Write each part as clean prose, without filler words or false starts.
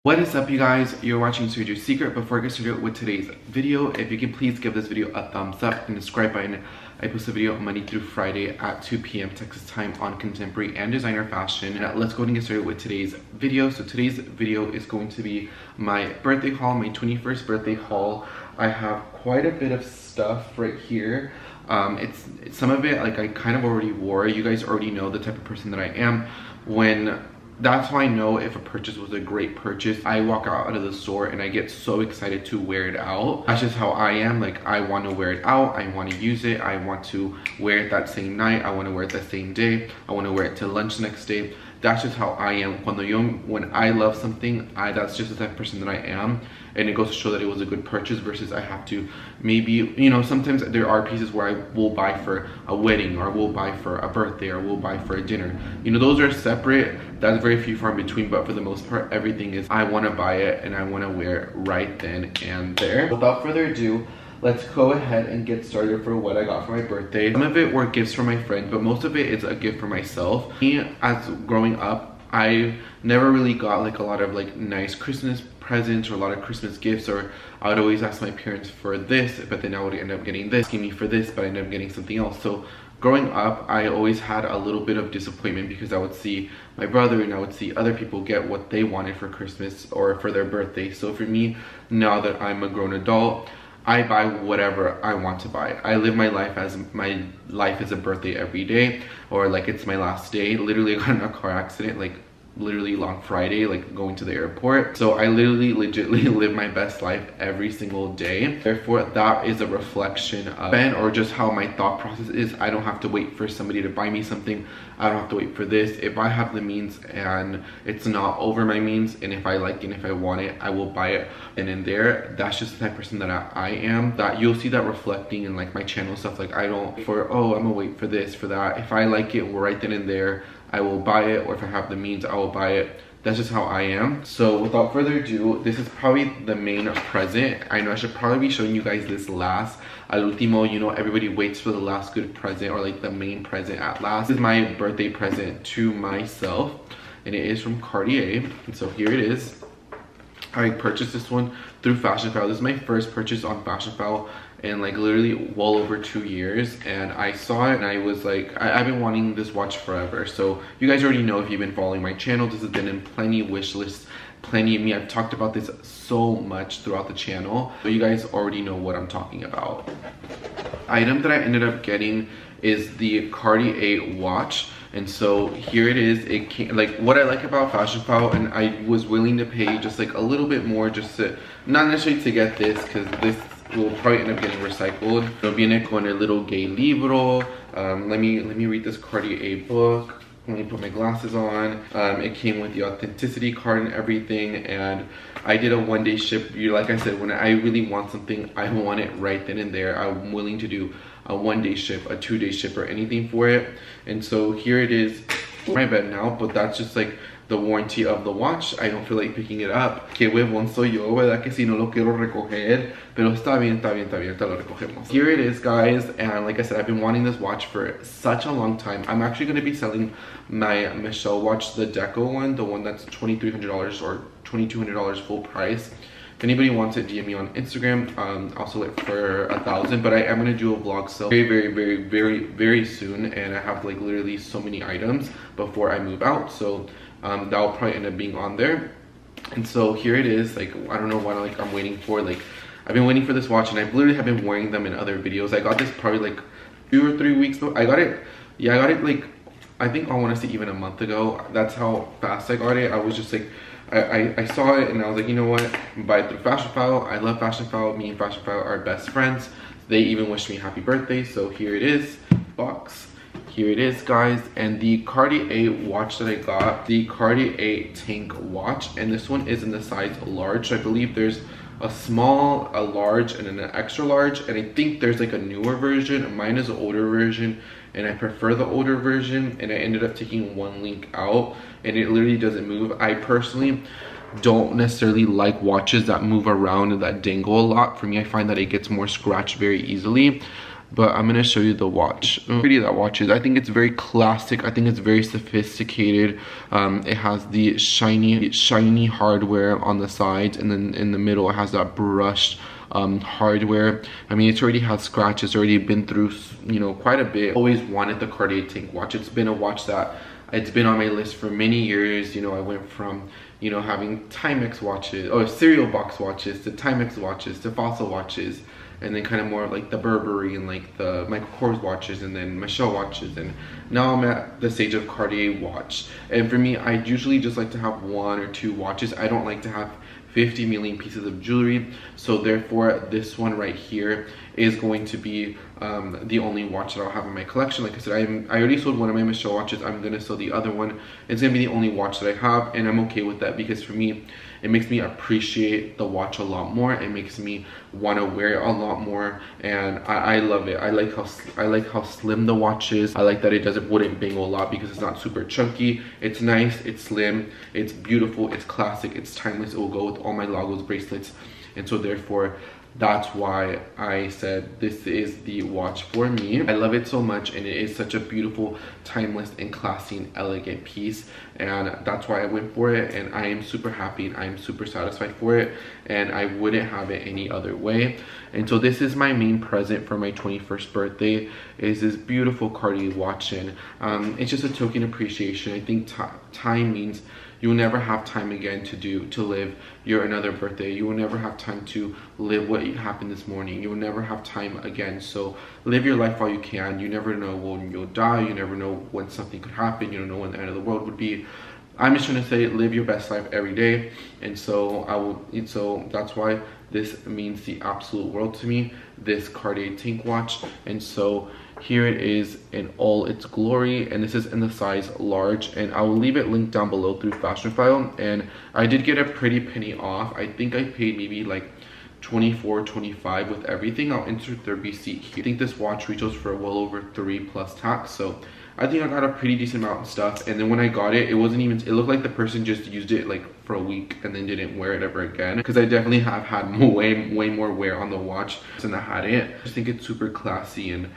What is up, you guys? You're watching Sergio's Secret. Before I get started with today's video, if you can please give this video a thumbs up and the subscribe button. I post a video Monday through Friday at 2 p.m. Texas time on contemporary and designer fashion. Now, let's go ahead and get started with today's video. So today's video is going to be my birthday haul, my 21st birthday haul. I have quite a bit of stuff right here. It's some of it like I kind of already wore. You guys already know the type of person that I am. That's how I know if a purchase was a great purchase. I walk out of the store and I get so excited to wear it out. That's just how I am. Like, I want to wear it out. I want to use it. I want to wear it that same night. I want to wear it that same day. I want to wear it to lunch the next day. That's just how I am. When I love something, that's just the type of person that I am. And it goes to show that it was a good purchase versus I have to maybe, you know, sometimes there are pieces where I will buy for a wedding or will buy for a birthday or will buy for a dinner. You know, those are separate. That's very few far in between, but for the most part, everything is I want to buy it and I want to wear it right then and there. Without further ado, let's go ahead and get started for what I got for my birthday. Some of it were gifts from my friends, but most of it is a gift for myself. Me, as growing up, I never really got like a lot of like nice Christmas presents or a lot of Christmas gifts, or I would always ask my parents for this, but then I would end up getting this, asking me for this, but I ended up getting something else. So growing up, I always had a little bit of disappointment because I would see my brother and I would see other people get what they wanted for Christmas or for their birthday. So for me, now that I'm a grown adult, I buy whatever I want to buy. I live my life as a birthday every day, or like it's my last day. Literally, I got in a car accident like literally on Friday, like going to the airport. So I literally legitimately live my best life every single day. Therefore, that is a reflection of Ben, or just how my thought process is. I don't have to wait for somebody to buy me something. I don't have to wait for this. If I have the means and it's not over my means, and if I like it and if I want it, I will buy it. And in there, that's just the type of person that I am. That you'll see that reflecting in like my channel stuff. Like, I don't I'm gonna wait for this, for that. If I like it right then and there, I will buy it, or if I have the means, I will buy it. That's just how I am. So without further ado, this is probably the main present. I know I should probably be showing you guys this last. Al último, you know, everybody waits for the last good present, or like the main present at last. This is my birthday present to myself, and it is from Cartier. And so here it is. I purchased this one through Fashionphile. This is my first purchase on Fashionphile in like literally well over 2 years, and I saw it and I was like, I've been wanting this watch forever. So you guys already know, if you've been following my channel, this has been in plenty wish lists, plenty of me. I've talked about this so much throughout the channel, so you guys already know what I'm talking about. Item that I ended up getting is the Cartier watch. And so here it is. It came, like, what I like about Fashionphile, and I was willing to pay just like a little bit more, just to, not necessarily to get this, because this will probably end up getting recycled. It'll viene con el little gay libro. Let me read this Cartier book. Let me put my glasses on. It came with the authenticity card and everything, and I did a one-day ship. Like I said, when I really want something, I want it right then and there. I'm willing to do a one-day ship, a 2-day ship, or anything for it. And so here it is, my bed now, but that's just like the warranty of the watch. I don't feel like picking it up. Qué huevón soy yo, ¿verdad? Que si no lo quiero recoger, pero está bien, te lo recogemos. Here it is, guys, and like I said, I've been wanting this watch for such a long time. I'm actually going to be selling my Michelle watch, the Deco one, the one that's $2,300 or $2,200 full price. If anybody wants it, DM me on Instagram. I'll sell it for $1,000, but I am gonna do a vlog sale very soon, and I have like literally so many items before I move out, so that'll probably end up being on there. And so here it is. Like, I don't know what I'm waiting for. Like, I've been waiting for this watch, and I literally have been wearing them in other videos. I got this probably like 2 or 3 weeks ago. I got it like, I think I want to say even a month ago. That's how fast I got it. I was just like, I saw it and I was like, you know what, buy it through Fashionphile. I love Fashionphile. Me and Fashionphile are best friends. They even wished me happy birthday. So here it is, box. Here it is, guys. And the Cartier watch that I got, the Cartier Tank watch, and this one is in the size large. So I believe there's a small, a large, and then an extra large, and I think there's like a newer version. Mine is an older version, and I prefer the older version, and I ended up taking one link out, and it literally doesn't move. I personally don't necessarily like watches that move around and that dangle a lot. For me, I find that it gets more scratched very easily. but I'm gonna show you the watch. How pretty that watch is. I think it's very classic. I think it's very sophisticated. It has the shiny hardware on the sides, and then in the middle it has that brushed hardware. I mean, it's already had scratches, already been through, you know, quite a bit. Always wanted the Cartier tank watch. It's been a watch that it's been on my list for many years. You know, I went from, you know, having Timex watches or cereal box watches to Timex watches to Fossil watches, and then kind of more like the Burberry and like the Michael Kors watches, and then Michelle watches, and now I'm at the stage of Cartier watch. And for me, I usually just like to have 1 or 2 watches. I don't like to have 50 million pieces of jewelry, so therefore this one right here is going to be the only watch that I'll have in my collection. Like I said, I already sold one of my Michelle watches. I'm gonna sell the other one. It's gonna be the only watch that I have, and I'm okay with that, because for me, it makes me appreciate the watch a lot more. It makes me want to wear it a lot more, and I love it. I like how slim the watch is. I like that it wouldn't bangle a lot because it's not super chunky. It's nice, it's slim, it's beautiful, it's classic, it's timeless. It will go with all my Lagos bracelets, and so therefore that's why I said this is the watch for me. I love it so much, and it is such a beautiful, timeless, and classy and elegant piece, and that's why I went for it, and I am super happy and I am super satisfied for it, and I wouldn't have it any other way. And so this is my main present for my 21st birthday, is this beautiful Cartier watch, and it's just a token appreciation. I think time means you'll never have time again to live your another birthday. You will never have time to live what happened this morning. You will never have time again. So live your life while you can. You never know when you'll die. You never know when something could happen. You don't know when the end of the world would be. I'm just trying to say, live your best life every day. And so so that's why this means the absolute world to me, this Cartier tank watch. And so here it is in all its glory, and this is in the size large, and I will leave it linked down below through Fashionphile. And I did get a pretty penny off. I think I paid maybe like 24, 25 with everything. I'll insert the receipt here. I think this watch retails for well over 3+ tax, so I think I got a pretty decent amount of stuff. And then when I got it, it looked like the person just used it like for a week and then didn't wear it ever again, because I definitely have had way more wear on the watch than I had it. I just think it's super classy, and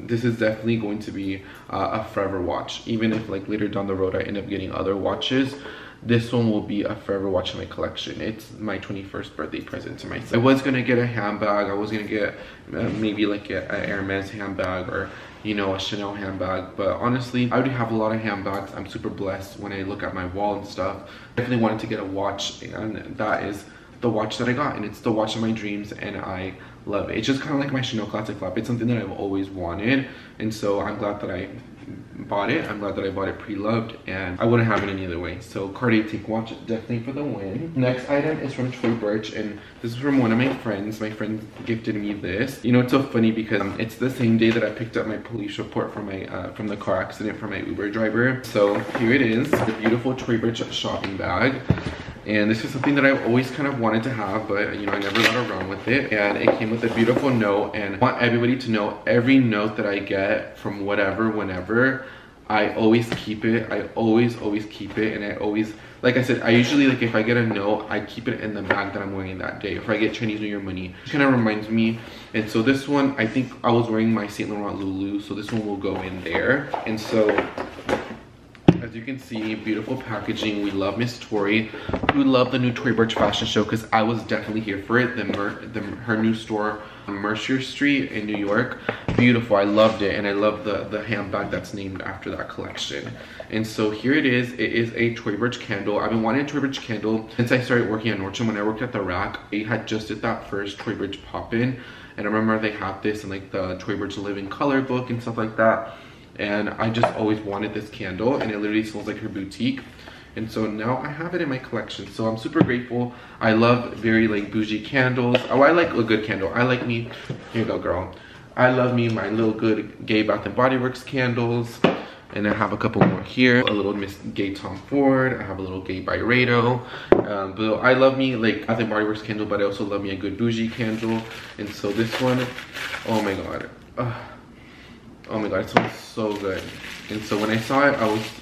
this is definitely going to be a forever watch. Even if like later down the road I end up getting other watches, this one will be a forever watch in my collection. It's my 21st birthday present to myself. I was gonna get a handbag. I was gonna get maybe like a Hermes handbag, or you know, a Chanel handbag, but honestly I already have a lot of handbags. I'm super blessed when I look at my wall and stuff. Definitely wanted to get a watch, and that is the watch that I got, and it's the watch of my dreams, and I love it. It's just kind of like my Chanel Classic Flap. It's something that I've always wanted, and so I'm glad that I bought it. I'm glad that I bought it pre-loved, and I wouldn't have it any other way. So Cartier tank watch, definitely for the win. Next item is from Toy Birch, and this is from one of my friends. My friend gifted me this. You know, it's so funny because it's the same day that I picked up my police report from my from the car accident from my Uber driver. So here it is, the beautiful Toy Birch shopping bag. And this is something that I've always kind of wanted to have, but you know, I never got around with it. And it came with a beautiful note, and I want everybody to know every note that I get from whatever, whenever, I always keep it. I always keep it. And I always, like I said, I usually, like if I get a note, I keep it in the bag that I'm wearing that day. If I get Chinese New Year money, it kind of reminds me. And so this one, I think I was wearing my Saint Laurent Lulu, so this one will go in there. And so as you can see, beautiful packaging. We love Miss Tori. We love the new Toy Birch fashion show, because I was definitely here for it. Her new store on Mercer Street in New York. Beautiful. I loved it, and I love the handbag that's named after that collection. And so here it is. It is a Toy Birch candle. I've been wanting a Toy Birch candle since I started working at Nordstrom. When I worked at the Rack, they had just did that first Toy Birch pop-in, and I remember they had this in like the Toy Birch Live in Color book and stuff like that. And I just always wanted this candle, and it literally smells like her boutique. And so now I have it in my collection, so I'm super grateful. I love very like bougie candles. Oh, I like a good candle. I like me, here you go girl. I love me my little good gay Bath and Body Works candles. And I have a couple more here. A little Miss Gay Tom Ford. I have a little gay Byredo. But I love me like Bath and Body Works candle, but I also love me a good bougie candle. And so this one, oh my god. Oh my god, it smells so good. And so when I saw it,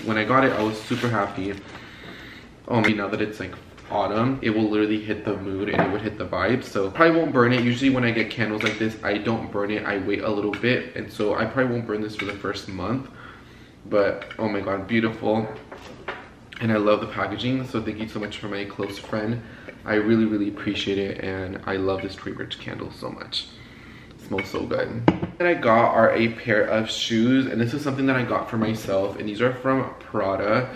when I got it, I was super happy. Oh, now that it's like autumn, it will literally hit the mood and it would hit the vibe. So probably won't burn it. Usually when I get candles like this, I don't burn it, I wait a little bit, and so I probably won't burn this for the first month. But oh my god, beautiful. And I love the packaging, so thank you so much for my close friend. I really appreciate it, and I love this pre-rich candle so much. It smells so good. What I got are a pair of shoes, and this is something that I got for myself, and these are from Prada.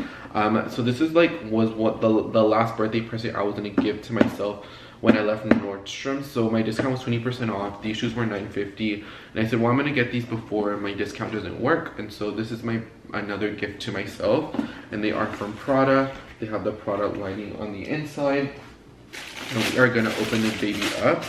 So this is like was what the last birthday present I was gonna give to myself when I left Nordstrom. So my discount was 20% off. These shoes were $9.50, and I said, well, I'm gonna get these before my discount doesn't work. And so this is my another gift to myself, and they are from Prada. They have the Prada lining on the inside, and we are gonna open this baby up.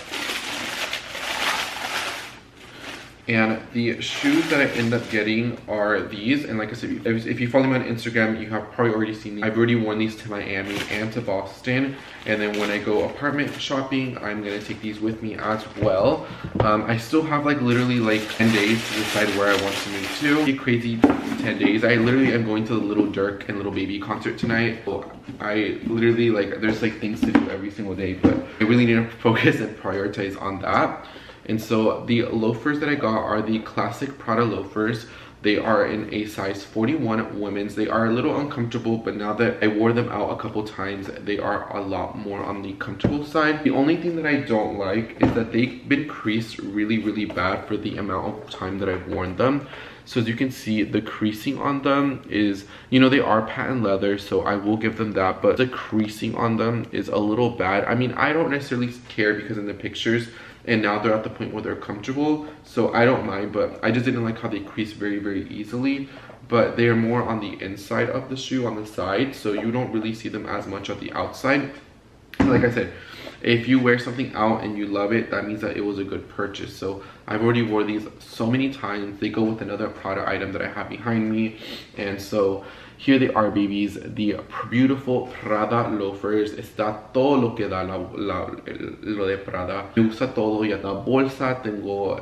And the shoes that I end up getting are these, and like I said, if you follow me on Instagram, you have probably already seen these. I've already worn these to Miami and to Boston, and then when I go apartment shopping, I'm gonna take these with me as well. I still have like literally like 10 days to decide where I want to move to. It's a crazy 10 days. I literally am going to the Little Dirk and Little Baby concert tonight. So I literally like, there's like things to do every single day, but I really need to focus and prioritize on that. And so the loafers that I got are the classic Prada loafers. They are in a size 41 women's. They are a little uncomfortable, but now that I wore them out a couple times, they are a lot more on the comfortable side. The only thing that I don't like is that they've been creased really bad for the amount of time that I've worn them. So as you can see, the creasing on them is, you know, they are patent leather, so I will give them that, but the creasing on them is a little bad. I mean, I don't necessarily care because in the pictures, and now they're at the point where they're comfortable, so I don't mind, but I just didn't like how they crease very easily. But they are more on the inside of the shoe, on the side, so you don't really see them as much on the outside. Like I said, if you wear something out and you love it, that means that it was a good purchase. So I've already wore these so many times. They go with another Prada item that I have behind me, and so here they are, babies, the beautiful Prada loafers. Está todo lo que da lo de Prada. Me gusta todo, ya da bolsa, tengo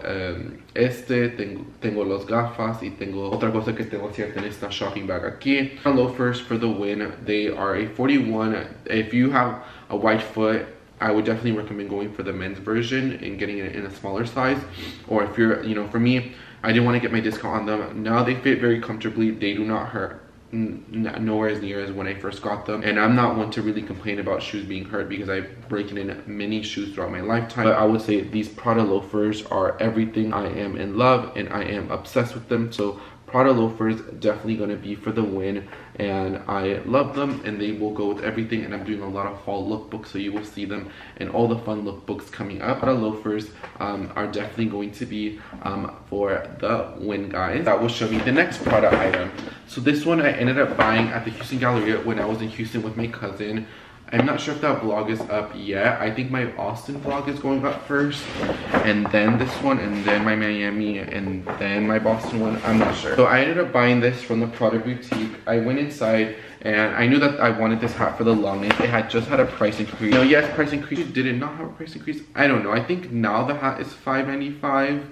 tengo los gafas, y tengo otra cosa que tengo cierta en esta shopping bag aquí. Loafers for the win. They are a 41. If you have a wide foot, I would definitely recommend going for the men's version and getting it in a smaller size. Or if you're, you know, for me, I didn't want to get my discount on them. Now they fit very comfortably. They do not hurt. Nowhere as near as when I first got them, and I'm not one to really complain about shoes being hurt because I've broken in many shoes throughout my lifetime. But I would say these Prada loafers are everything. I am in love and I am obsessed with them. So Prada loafers definitely going to be for the win, and I love them, and they will go with everything. And I'm doing a lot of fall lookbooks, so you will see them in all the fun lookbooks coming up. Prada loafers are definitely going to be for the win, guys. That will show me the next Prada item. So this one I ended up buying at the Houston Galleria when I was in Houston with my cousin. I'm not sure if that vlog is up yet. I think my Austin vlog is going up first, and then this one, and then my Miami, and then my Boston one. I'm not sure. So I ended up buying this from the Prada boutique. I went inside, and I knew that I wanted this hat for the longest. It had just had a price increase. No, yes, price increase. Did it not have a price increase? I don't know. I think now the hat is $5.95,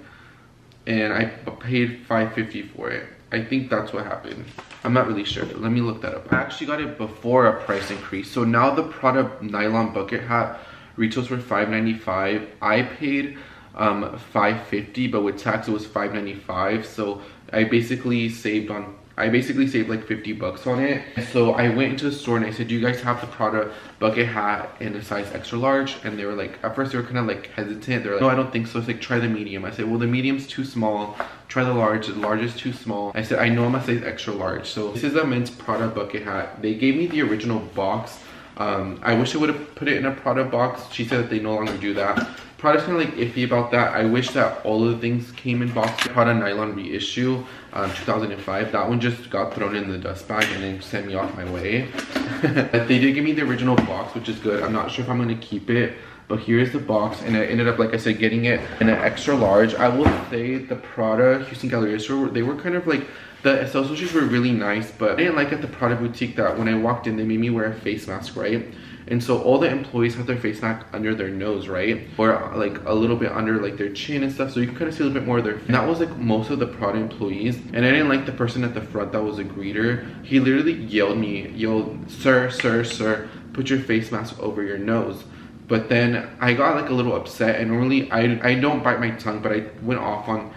and I paid $5.50 for it. I think that's what happened. I'm not really sure. Let me look that up. I actually got it before a price increase. So now the Prada nylon bucket hat retails for $5.95. I paid $5.50, but with tax it was $5.95. So I basically saved like 50 bucks on it. So I went into the store and I said, do you guys have the Prada bucket hat in a size extra large? And they were like, at first they were kind of like hesitant. They're like, no, I don't think so. It's like, try the medium. I said, well, the medium's too small. Try the large is too small. I said, I know I'm a size extra large. So this is a men's Prada bucket hat. They gave me the original box. I wish I would have put it in a Prada box. She said that they no longer do that. Prada's kind of like iffy about that. I wish that all of the things came in box. Prada nylon reissue, 2005. That one just got thrown in the dust bag and then sent me off my way. But they did give me the original box, which is good. I'm not sure if I'm going to keep it, but here's the box, and I ended up, like I said, getting it in an extra large. I will say the Prada Houston Galleria store, they were kind of like, the associates were really nice, but I didn't like at the Prada boutique that when I walked in, they made me wear a face mask, right? And so all the employees have their face mask under their nose, right? Or like a little bit under like their chin and stuff, so you can kind of see a little bit more of their face. And that was like most of the Prada employees. And I didn't like the person at the front that was a greeter. He literally yelled, sir, put your face mask over your nose. But then I got like a little upset, and normally I don't bite my tongue, but I went off on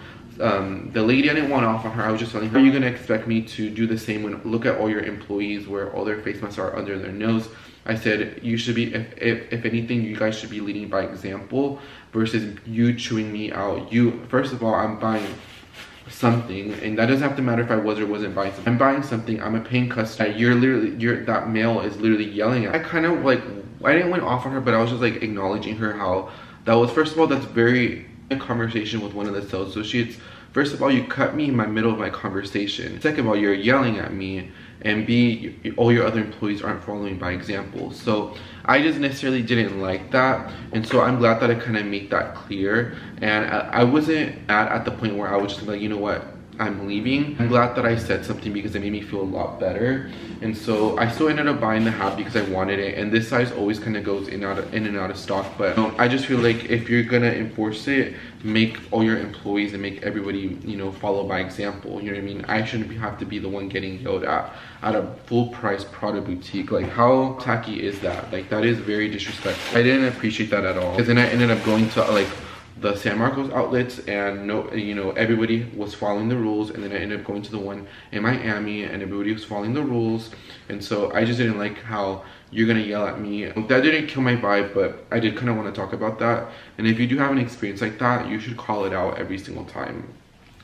the lady. I didn't want off on her. I was just telling her, are you gonna expect me to do the same when look at all your employees where all their face masks are under their nose? I said, you should be, if anything, you guys should be leading by example versus you chewing me out. First of all, I'm buying something, and that doesn't have to matter if I was or wasn't buying something. I'm buying something, I'm a paying customer. That male is literally yelling at me. I kind of like, I didn't went off on her, but I was just like acknowledging her how that was, first of all, that's very in conversation with one of the sales associates. First of all, you cut me in my middle of my conversation. Second of all, you're yelling at me, and B, all your other employees aren't following by example. So I just necessarily didn't like that, and so I'm glad that I kind of made that clear. And I wasn't at the point where I was just like, you know what, I'm leaving. I'm glad that I said something because it made me feel a lot better. And so I still ended up buying the hat because I wanted it, and this size always kind of goes in and out of stock. But I just feel like if you're gonna enforce it, make all your employees and make everybody, you know, follow by example. You know what I mean? I shouldn't have to be the one getting yelled at a full price Prada boutique. Like, how tacky is that? Like, that is very disrespectful. I didn't appreciate that at all, because then I ended up going to like the San Marcos outlets, and you know, everybody was following the rules. And then I ended up going to the one in Miami, and everybody was following the rules. And so I just didn't like how you're gonna yell at me. That didn't kill my vibe, but I did kind of want to talk about that. And if you do have an experience like that, you should call it out every single time.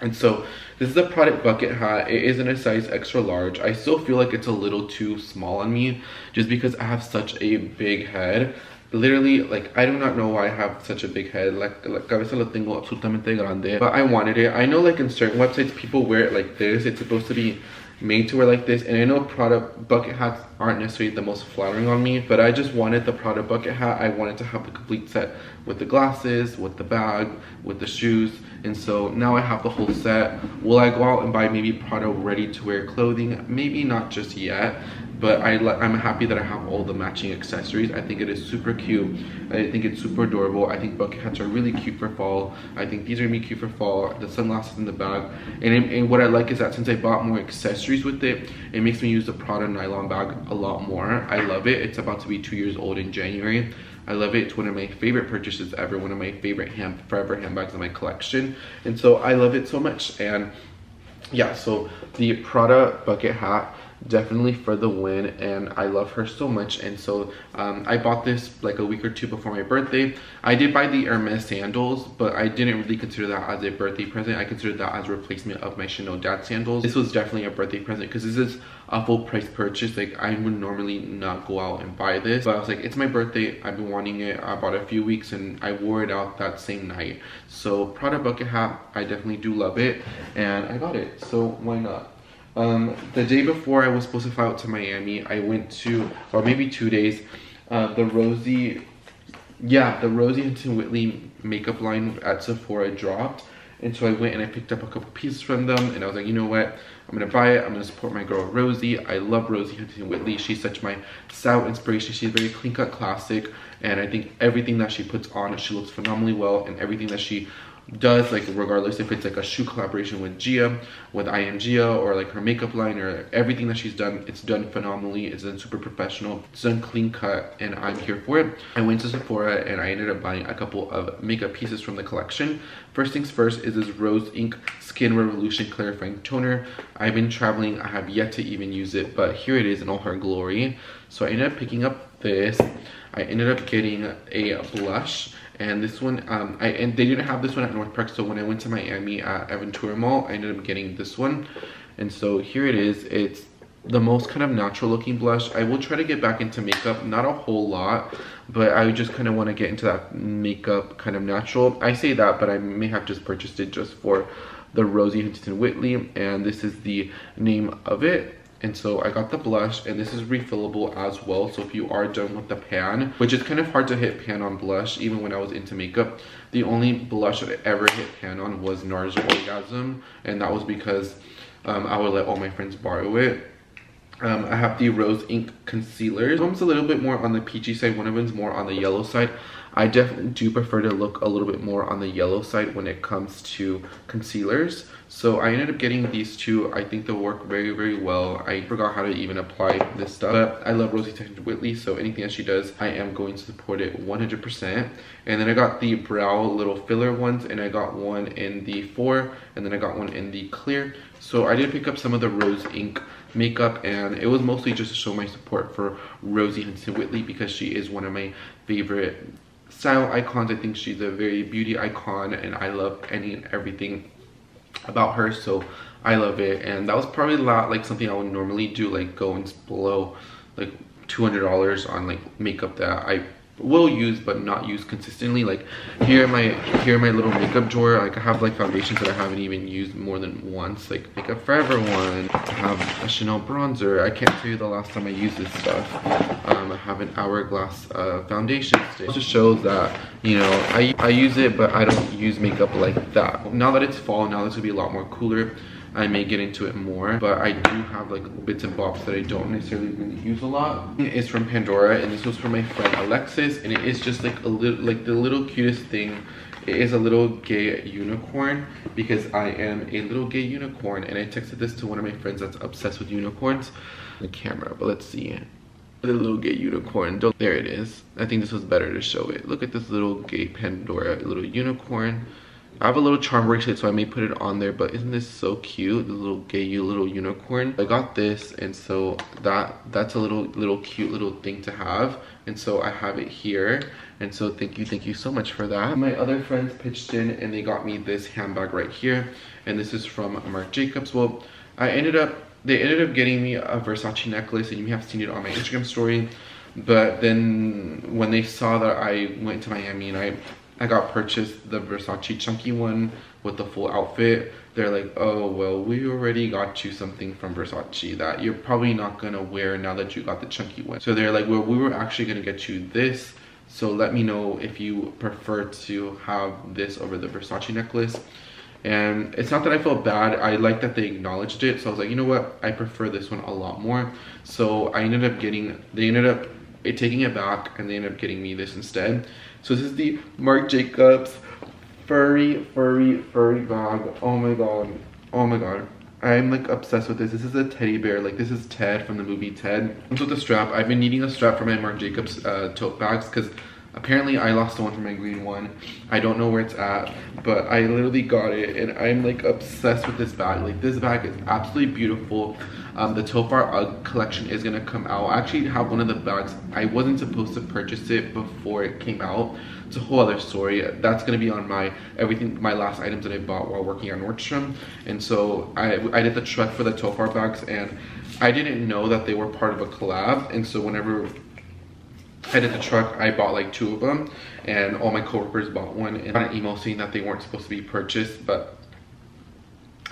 And so this is a Prada Bucket Hat. It is in a size extra large. I still feel like it's a little too small on me, just because I have such a big head. Literally, like, I do not know why I have such a big head. Like cabeza lo tengo absolutamente grande. But I wanted it. I know, like, in certain websites, people wear it like this. It's supposed to be made to wear like this. And I know Prada bucket hats aren't necessarily the most flattering on me, but I just wanted the Prada bucket hat. I wanted to have the complete set with the glasses, with the bag, with the shoes. And so now I have the whole set. Will I go out and buy maybe Prada ready to wear clothing? Maybe not just yet. But I'm happy that I have all the matching accessories. I think it is super cute. I think it's super adorable. I think bucket hats are really cute for fall. I think these are gonna be cute for fall. The sunglasses in the bag. And what I like is that since I bought more accessories with it, it makes me use the Prada nylon bag a lot more. I love it. It's about to be 2 years old in January. I love it. It's one of my favorite purchases ever. One of my favorite forever handbags in my collection. And so I love it so much. And yeah, so the Prada bucket hat, definitely for the win, and I love her so much. And so I bought this like a week or two before my birthday. I did buy the Hermes Sandals, but I didn't really consider that as a birthday present. I considered that as a replacement of my Chanel Dad sandals. This was definitely a birthday present because this is a full price purchase. Like, I would normally not go out and buy this, but I was like, it's my birthday, I've been wanting it. I bought it a few weeks and I wore it out that same night. So Prada bucket hat, I definitely do love it, and I got it, so why not? The day before I was supposed to fly out to Miami, I went to, or maybe 2 days, the Rosie Huntington Whiteley makeup line at Sephora dropped. And so I went and I picked up a couple pieces from them, and I was like, you know what, I'm gonna buy it. I'm gonna support my girl Rosie. I love Rosie Huntington Whiteley. She's such my style inspiration. She's very clean cut classic, and I think everything that she puts on, she looks phenomenally well, and everything that she does, like, regardless if it's like a shoe collaboration with INQUIRES, or like her makeup line, or everything that she's done, it's done phenomenally. It's done super professional, it's done clean cut, and I'm here for it. I went to Sephora and I ended up buying a couple of makeup pieces from the collection. First things first is this Rose Inc Skin Revolution Clarifying Toner. I've been traveling, I have yet to even use it, but here it is in all her glory. So I ended up picking up this. I ended up getting a blush, and this one, and they didn't have this one at North Park, so when I went to Miami at Aventura Mall, I ended up getting this one. And so here it is. It's the most kind of natural looking blush. I will try to get back into makeup, not a whole lot, but I just kind of want to get into that makeup kind of natural. I say that, but I may have just purchased it just for the Rosie Huntington Whiteley, and this is the name of it. And so I got the blush, and this is refillable as well. So if you are done with the pan, which is kind of hard to hit pan on blush, even when I was into makeup, the only blush that I ever hit pan on was NARS Orgasm, and that was because I would let all my friends borrow it. I have the Rose Ink concealers. One's a little bit more on the peachy side, one of them's more on the yellow side. I definitely do prefer to look a little bit more on the yellow side when it comes to concealers. So I ended up getting these two. I think they'll work very, very well. I forgot how to even apply this stuff, but I love Rosie Whitley, so anything that she does, I am going to support it 100%. And then I got the brow little filler ones, and I got one in the 4, and then I got one in the clear. So I did pick up some of the Rose Ink makeup, and it was mostly just to show my support for Rosie Whitley because she is one of my favorite style icons. I think she's a very beauty icon, and I love any and everything about her, so I love it. And that was probably a lot like something I would normally do, like go and blow like $200 on like makeup that I will use but not use consistently. Like here in my little makeup drawer, like I have like foundations that I haven't even used more than once, like Makeup Forever one. I have a Chanel bronzer. I can't tell you the last time I used this stuff. I have an Hourglass foundation stick. It just shows that, you know, I use it, but I don't use makeup like that. Now that it's fall, now this will be a lot more cooler, I may get into it more, but I do have like bits and bobs that I don't necessarily really use a lot. It's from Pandora, and this was from my friend Alexis, and it is just like a little, like the little cutest thing. It is a little gay unicorn because I am a little gay unicorn, and I texted this to one of my friends that's obsessed with unicorns. The camera, but let's see it. The little gay unicorn. There it is. I think this was better to show it. Look at this little gay Pandora little unicorn. I have a little charm bracelet, so I may put it on there, but isn't this so cute? The little gay little unicorn. I got this, and so that's a little cute little thing to have, and so I have it here. And so thank you so much for that. My other friends pitched in, and they got me this handbag right here, and this is from Marc Jacobs. Well, they ended up getting me a Versace necklace, and you may have seen it on my Instagram story. But then when they saw that I went to Miami and I got purchased the Versace chunky one with the full outfit, they're like, oh, well, we already got you something from Versace that you're probably not gonna wear now that you got the chunky one. So they're like, well, we were actually gonna get you this, so let me know if you prefer to have this over the Versace necklace. And it's not that I felt bad, I like that they acknowledged it, so I was like, you know what, I prefer this one a lot more. So I ended up taking it back, and they ended up getting me this instead. So this is the Marc Jacobs furry bag. Oh my god, I'm like obsessed with this. This is a teddy bear, like this is Ted from the movie Ted. Comes with a strap. I've been needing a strap for my Marc Jacobs tote bags because apparently I lost the one from my green one. I don't know where it's at, but I literally got it, and I'm like obsessed with this bag. Like this bag is absolutely beautiful. The Tofar UGG collection is gonna come out. I actually have one of the bags. I wasn't supposed to purchase it before it came out. It's a whole other story. That's gonna be on my last items that I bought while working at Nordstrom. And so I did the truck for the Tofar bags, and I didn't know that they were part of a collab. And so whenever I did the truck, I bought like 2 of them, and all my coworkers bought one, and I got an email saying that they weren't supposed to be purchased, but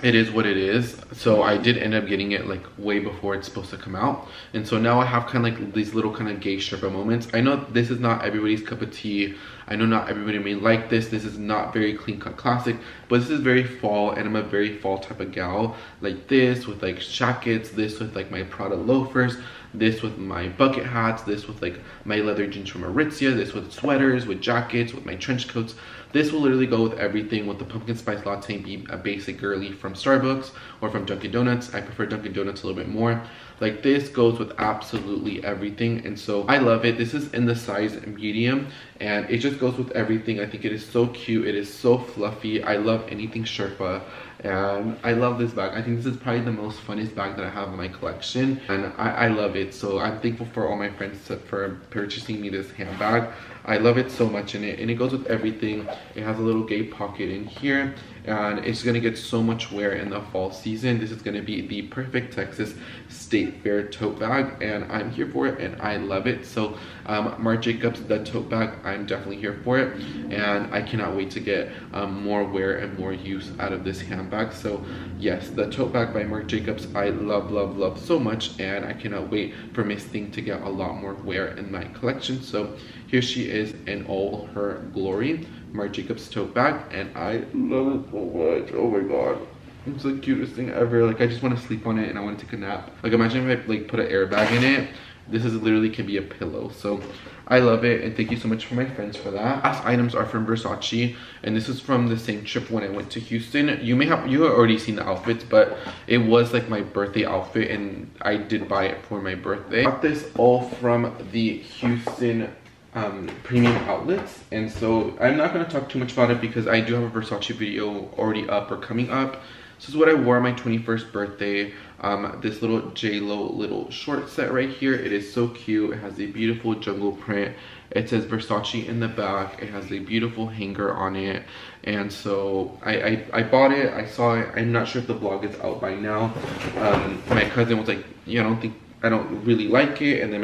it is what it is. So I did end up getting it like way before it's supposed to come out, and so now I have kind of like these little kind of gay Sherpa moments. I know this is not everybody's cup of tea. I know not everybody may like this. This is not very clean cut classic, but this is very fall, and I'm a very fall type of gal. Like this with like jackets, this with like my Prada loafers, this with my bucket hats, this with like my leather jeans from Aritzia, this with sweaters, with jackets, with my trench coats. This will literally go with everything. With the pumpkin spice latte, be a basic girly from Starbucks or from Dunkin' Donuts. I prefer Dunkin' Donuts a little bit more. Like this goes with absolutely everything, and so I love it. This is in the size medium, and it just goes with everything. I think it is so cute. It is so fluffy. I love anything Sherpa, and I love this bag. I think this is probably the most funnest bag that I have in my collection, and I love it. So I'm thankful for all my friends for purchasing me this handbag. I love it so much, and it goes with everything. It has a little gay pocket in here, and it's gonna get so much wear in the fall season. This is gonna be the perfect Texas State Fair tote bag, and I'm here for it, and I love it. So Marc Jacobs, the tote bag, I'm definitely here for it, and I cannot wait to get more wear and more use out of this handbag. So yes, the tote bag by Marc Jacobs, I love so much, and I cannot wait for Miss Thing to get a lot more wear in my collection. So here she is in all her glory, Marc Jacobs tote bag, and I love it so much. Oh my god. It's the cutest thing ever. Like, I just want to sleep on it and I want to take a nap. Like, imagine if I like put an airbag in it. This is literally can be a pillow. So I love it, and thank you so much for my friends for that. Last items are from Versace, and this is from the same trip when I went to Houston. You have already seen the outfits, but it was like my birthday outfit, and I did buy it for my birthday. I got this all from the Houston premium outlets, and so I'm not going to talk too much about it because I do have a Versace video already up or coming up. This is what I wore on my 21st birthday. This little J-Lo little short set right here. It is so cute. It has a beautiful jungle print. It says Versace in the back. It has a beautiful hanger on it. And so I bought it. I saw it. I'm not sure if the vlog is out by now. My cousin was like, yeah, I don't really like it. And then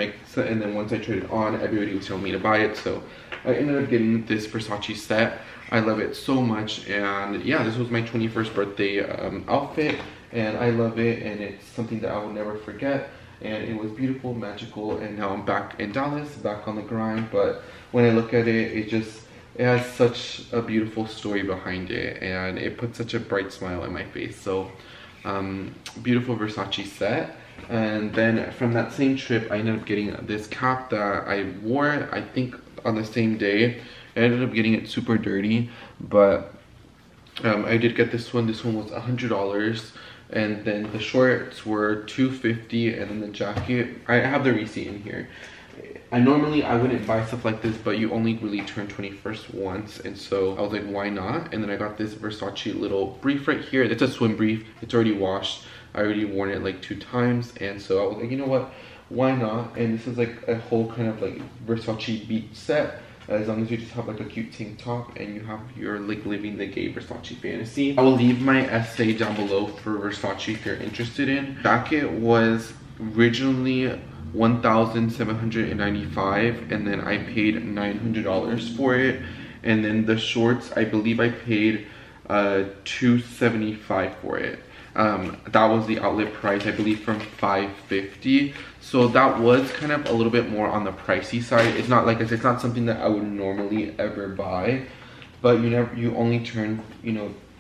once I tried it on, everybody was telling me to buy it. So I ended up getting this Versace set. I love it so much, and yeah, this was my 21st birthday outfit, and I love it, and it's something that I will never forget. And it was beautiful, magical, and now I'm back in Dallas, back on the grind. But when I look at it, it has such a beautiful story behind it, and it puts such a bright smile on my face. So beautiful Versace set. And then from that same trip, I ended up getting this cap that I wore, I think on the same day. I ended up getting it super dirty, but I did get this one. This one was $100, and then the shorts were $250, and then the jacket, I have the receipt in here. I wouldn't buy stuff like this, but you only really turn 21st once, and so I was like, why not? And then I got this Versace little brief right here. It's a swim brief. It's already washed. I already worn it like 2 times, and so I was like, you know what? Why not? And this is like a whole kind of like Versace beach set. As long as you just have like a cute tank top and you're like living the gay Versace fantasy. I will leave my essay down below for Versace if you're interested in. Jacket was originally $1,795, and then I paid $900 for it. And then the shorts, I believe I paid $275 for it. That was the outlet price, I believe, from $550. So that was kind of a little bit more on the pricey side. It's not like it's not something that I would normally ever buy, but you only turn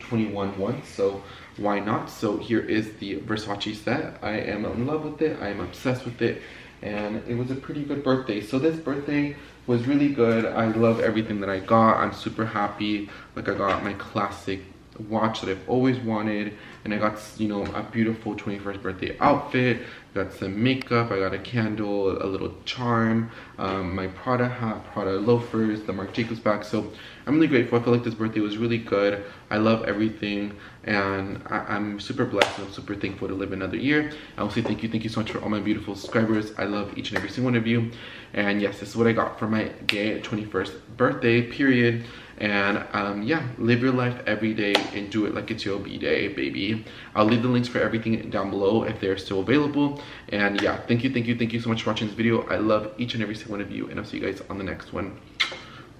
21 once, so why not? So here is the Versace set. I am in love with it. I am obsessed with it, and it was a pretty good birthday. So this birthday was really good. I love everything that I got. I'm super happy. Like, I got my classic watch that I've always wanted, and I got a beautiful 21st birthday outfit. Got some makeup, I got a candle, a little charm, my Prada hat, Prada Loafers, the Marc Jacobs bag. So I'm really grateful. I feel like this birthday was really good. I love everything, and I'm super blessed, and I'm super thankful to live another year. I will say thank you so much for all my beautiful subscribers. I love each and every single one of you. And yes, this is what I got for my gay 21st birthday period. And yeah, live your life every day and do it like it's your b-day, baby. I'll leave the links for everything down below if they're still available. And yeah, thank you so much for watching this video. I love each and every single one of you, and I'll see you guys on the next one.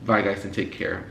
Bye guys, and take care.